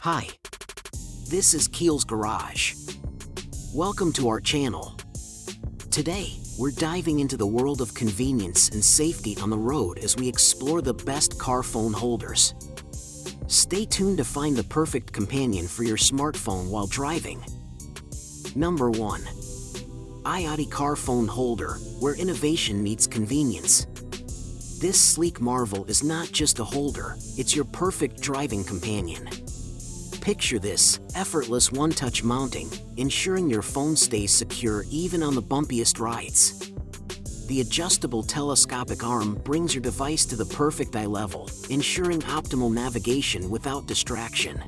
Hi, this is Keel's Garage. Welcome to our channel. Today, we're diving into the world of convenience and safety on the road as we explore the best car phone holders. Stay tuned to find the perfect companion for your smartphone while driving. Number 1. iOtti Car Phone Holder, where innovation meets convenience. This sleek marvel is not just a holder, it's your perfect driving companion. Picture this, effortless one-touch mounting, ensuring your phone stays secure even on the bumpiest rides. The adjustable telescopic arm brings your device to the perfect eye level, ensuring optimal navigation without distraction.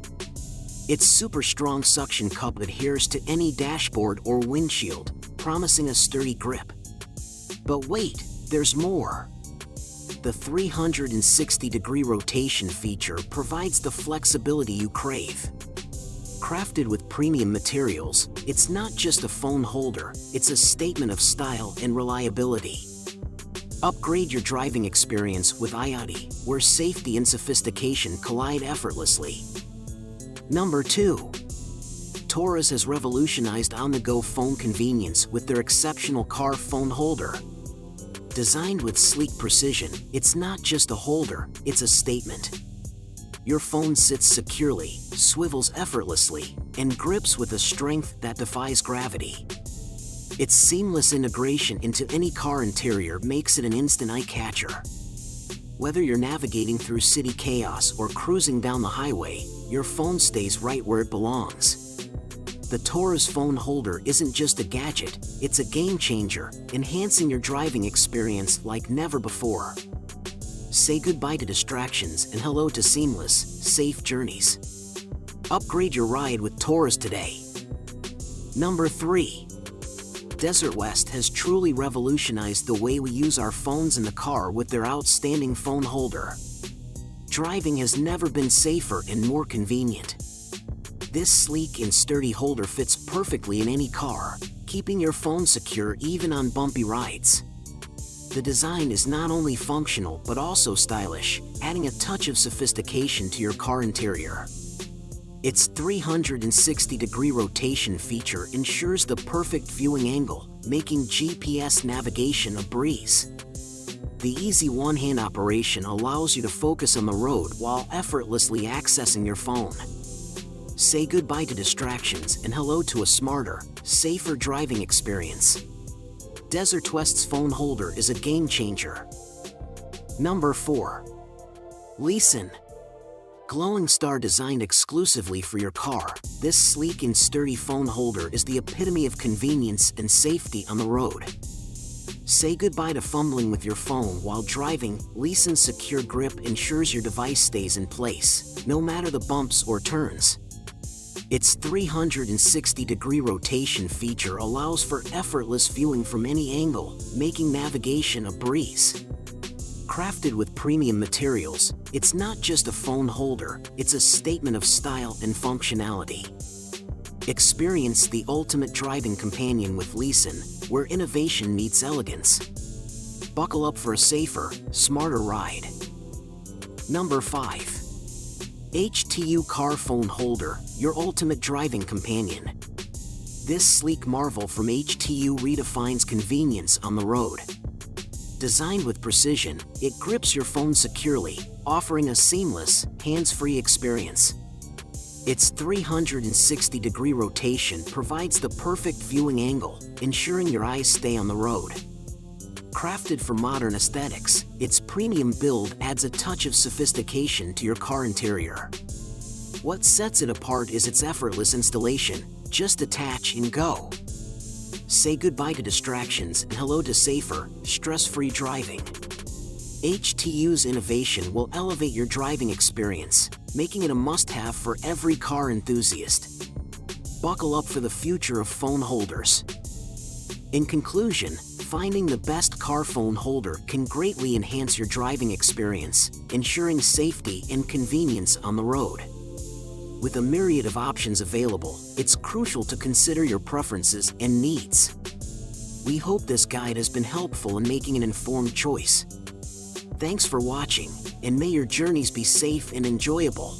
Its super strong suction cup adheres to any dashboard or windshield, promising a sturdy grip. But wait, there's more. The 360-degree rotation feature provides the flexibility you crave. Crafted with premium materials, it's not just a phone holder, it's a statement of style and reliability. Upgrade your driving experience with iOtti, where safety and sophistication collide effortlessly. Number 2. Taurus has revolutionized on-the-go phone convenience with their exceptional car phone holder. Designed with sleek precision, it's not just a holder, it's a statement. Your phone sits securely, swivels effortlessly, and grips with a strength that defies gravity. Its seamless integration into any car interior makes it an instant eye-catcher. Whether you're navigating through city chaos or cruising down the highway, your phone stays right where it belongs. The Taurus phone holder isn't just a gadget, it's a game-changer, enhancing your driving experience like never before. Say goodbye to distractions and hello to seamless, safe journeys. Upgrade your ride with Taurus today. Number 3. Desert West has truly revolutionized the way we use our phones in the car with their outstanding phone holder. Driving has never been safer and more convenient. This sleek and sturdy holder fits perfectly in any car, keeping your phone secure even on bumpy rides. The design is not only functional but also stylish, adding a touch of sophistication to your car interior. Its 360-degree rotation feature ensures the perfect viewing angle, making GPS navigation a breeze. The easy one-hand operation allows you to focus on the road while effortlessly accessing your phone. Say goodbye to distractions and hello to a smarter, safer driving experience. Desert West's phone holder is a game-changer. Number 4. Leeson. Glowing star designed exclusively for your car, this sleek and sturdy phone holder is the epitome of convenience and safety on the road. Say goodbye to fumbling with your phone while driving. Leeson's secure grip ensures your device stays in place, no matter the bumps or turns. Its 360-degree rotation feature allows for effortless viewing from any angle, making navigation a breeze. Crafted with premium materials, it's not just a phone holder, it's a statement of style and functionality. Experience the ultimate driving companion with Leeson, where innovation meets elegance. Buckle up for a safer, smarter ride. Number 5. HTU Car Phone Holder, your ultimate driving companion. This sleek marvel from HTU redefines convenience on the road. Designed with precision, it grips your phone securely, offering a seamless, hands-free experience. Its 360-degree rotation provides the perfect viewing angle, ensuring your eyes stay on the road. Crafted for modern aesthetics, its premium build adds a touch of sophistication to your car interior. What sets it apart is its effortless installation. Just attach and go. Say goodbye to distractions and hello to safer, stress-free driving. HTU's innovation will elevate your driving experience, making it a must-have for every car enthusiast. Buckle up for the future of phone holders. In conclusion, finding the best car phone holder can greatly enhance your driving experience, ensuring safety and convenience on the road. With a myriad of options available, it's crucial to consider your preferences and needs. We hope this guide has been helpful in making an informed choice. Thanks for watching, and may your journeys be safe and enjoyable.